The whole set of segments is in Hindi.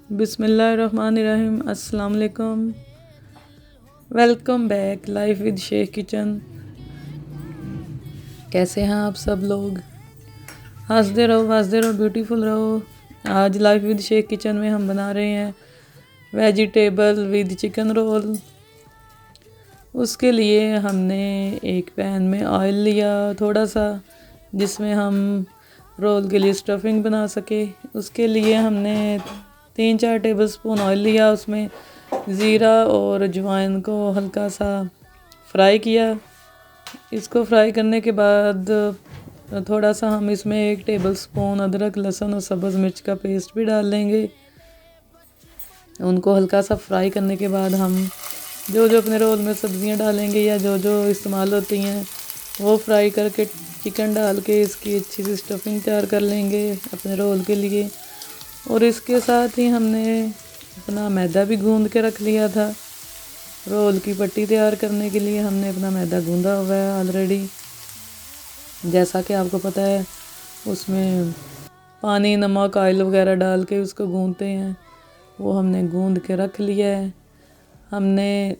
बिस्मिल्लाहिर्रहमानिर्रहीम। अस्सलाम वालेकुम। Welcome back life with Sheikh kitchen. कैसे हैं आप सब लोग? हंसते रहो ब्यूटीफुल रहो। आज लाइफ विद शेख किचन में हम बना रहे हैं वेजिटेबल विद चिकन रोल। उसके लिए हमने एक पैन में ऑयल लिया थोड़ा सा, जिसमें हम रोल के लिए स्टफिंग बना सके। उसके लिए हमने 3-4 टेबलस्पून ऑयल लिया, उसमें ज़ीरा और अजवाइन को हल्का सा फ्राई किया। इसको फ्राई करने के बाद थोड़ा सा हम इसमें 1 टेबलस्पून अदरक, लहसुन और सब्ज़ मिर्च का पेस्ट भी डाल लेंगे। उनको हल्का सा फ्राई करने के बाद हम जो जो अपने रोल में सब्ज़ियां डालेंगे या जो जो इस्तेमाल होती हैं वो फ्राई करके चिकन डाल के इसकी अच्छी सी स्टफिंग तैयार कर लेंगे अपने रोल के लिए। और इसके साथ ही हमने अपना मैदा भी गूंद के रख लिया था। रोल की पट्टी तैयार करने के लिए हमने अपना मैदा गूंदा हुआ है ऑलरेडी। जैसा कि आपको पता है, उसमें पानी, नमक, ऑयल वगैरह डाल के उसको गूंदते हैं, वो हमने गूंद के रख लिया है। हमने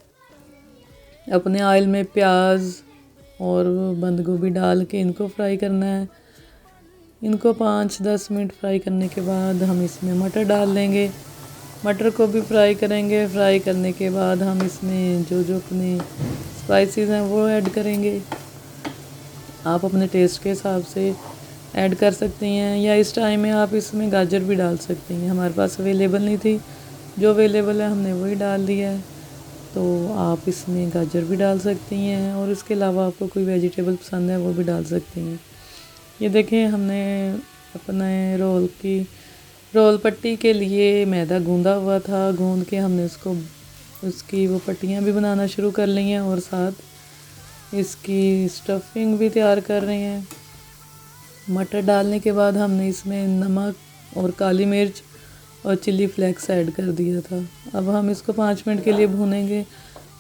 अपने ऑयल में प्याज और बंद गोभी डाल के इनको फ्राई करना है। इनको 5-10 मिनट फ्राई करने के बाद हम इसमें मटर डाल देंगे। मटर को भी फ्राई करेंगे। फ्राई करने के बाद हम इसमें जो जो अपने स्पाइसेस हैं वो ऐड करेंगे। आप अपने टेस्ट के हिसाब से ऐड कर सकती हैं, या इस टाइम में आप इसमें गाजर भी डाल सकती हैं। हमारे पास अवेलेबल नहीं थी, जो अवेलेबल है हमने वही डाल दिया है, तो आप इसमें गाजर भी डाल सकती हैं। और इसके अलावा आपको कोई वेजिटेबल पसंद है वो भी डाल सकती हैं। ये देखें, हमने अपने रोल पट्टी के लिए मैदा गूंदा हुआ था। गूंद के हमने उसकी वो पट्टियाँ भी बनाना शुरू कर ली हैं और साथ इसकी स्टफिंग भी तैयार कर रहे हैं। मटर डालने के बाद हमने इसमें नमक और काली मिर्च और चिल्ली फ्लेक्स ऐड कर दिया था। अब हम इसको 5 मिनट के लिए भूनेंगे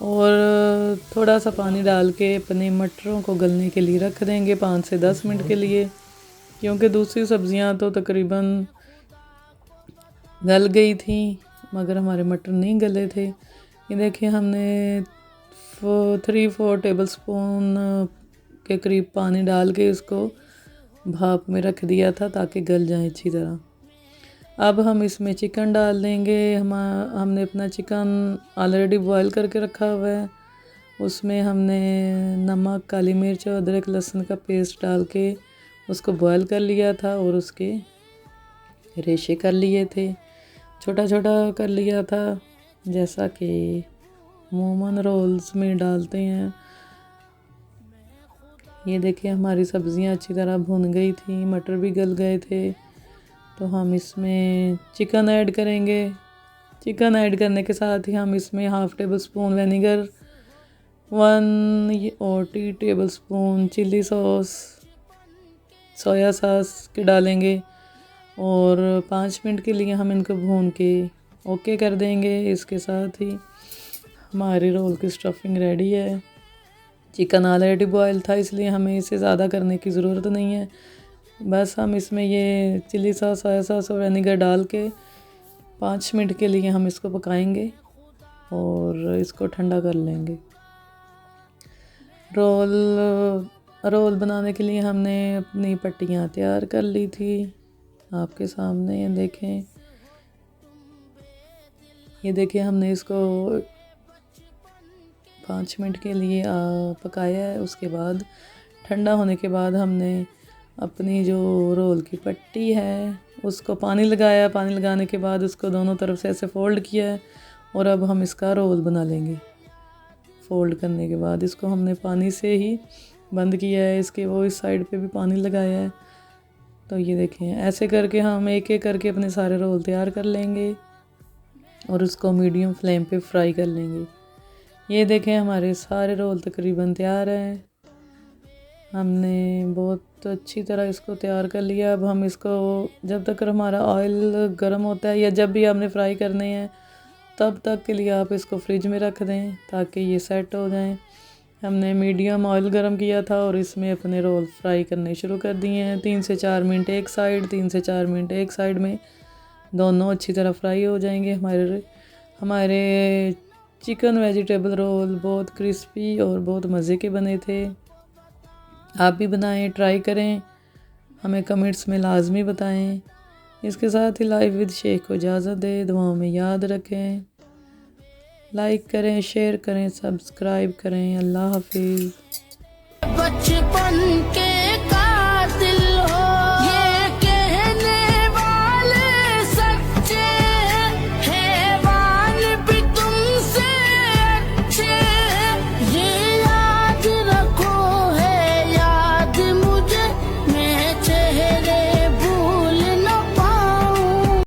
और थोड़ा सा पानी डाल के अपने मटरों को गलने के लिए रख देंगे 5 से 10 मिनट के लिए, क्योंकि दूसरी सब्ज़ियां तो तकरीबन गल गई थी मगर हमारे मटर नहीं गले थे। ये देखिए, हमने 3-4 टेबलस्पून के करीब पानी डाल के इसको भाप में रख दिया था ताकि गल जाए अच्छी तरह। अब हम इसमें चिकन डाल देंगे। हमने अपना चिकन ऑलरेडी बॉयल करके रखा हुआ है। उसमें हमने नमक, काली मिर्च और अदरक लहसुन का पेस्ट डाल के उसको बॉयल कर लिया था और उसके रेशे कर लिए थे, छोटा छोटा कर लिया था, जैसा कि अमूमन रोल्स में डालते हैं। ये देखिए, हमारी सब्ज़ियां अच्छी तरह भुन गई थी, मटर भी गल गए थे। तो हम इसमें चिकन ऐड करेंगे। चिकन ऐड करने के साथ ही हम इसमें 1/2 tablespoon vinegar, 1 tablespoon chilli sauce, soya sauce के डालेंगे और 5 मिनट के लिए हम इनको भून के ओके कर देंगे। इसके साथ ही हमारी रोल की स्टफिंग रेडी है। चिकन ऑलरेडी बॉयल था, इसलिए हमें इसे ज़्यादा करने की ज़रूरत नहीं है। बस हम इसमें ये चिल्ली सॉस, सोया सॉस और विनेगर डाल के 5 मिनट के लिए हम इसको पकाएंगे और इसको ठंडा कर लेंगे। रोल बनाने के लिए हमने अपनी पट्टियाँ तैयार कर ली थी, आपके सामने देखें। ये देखिए, हमने इसको 5 मिनट के लिए पकाया है। उसके बाद ठंडा होने के बाद हमने अपनी जो रोल की पट्टी है उसको पानी लगाया। पानी लगाने के बाद उसको दोनों तरफ से ऐसे फ़ोल्ड किया है और अब हम इसका रोल बना लेंगे। फ़ोल्ड करने के बाद इसको हमने पानी से ही बंद किया है। इसके वो इस साइड पे भी पानी लगाया है। तो ये देखें, ऐसे करके हम एक एक करके अपने सारे रोल तैयार कर लेंगे और उसको मीडियम फ्लेम पे फ्राई कर लेंगे। ये देखें, हमारे सारे रोल तकरीबन तैयार हैं। हमने बहुत अच्छी तरह इसको तैयार कर लिया। अब हम इसको जब तक हमारा ऑयल गर्म होता है या जब भी आपने फ्राई करने हैं तब तक के लिए आप इसको फ्रिज में रख दें ताकि ये सेट हो जाएं। हमने मीडियम ऑयल गर्म किया था और इसमें अपने रोल फ्राई करने शुरू कर दिए हैं। 3 से 4 मिनट एक साइड, 3 से 4 मिनट एक साइड में दोनों अच्छी तरह फ्राई हो जाएंगे। हमारे चिकन वेजिटेबल रोल बहुत क्रिस्पी और बहुत मज़े के बने थे। आप भी बनाएं, ट्राई करें, हमें कमेंट्स में लाजमी बताएं। इसके साथ ही लाइफ विद शेख को इजाज़त दे, दुआओं में याद रखें। लाइक करें, शेयर करें, सब्सक्राइब करें। अल्लाह हाफिज़। बचपन के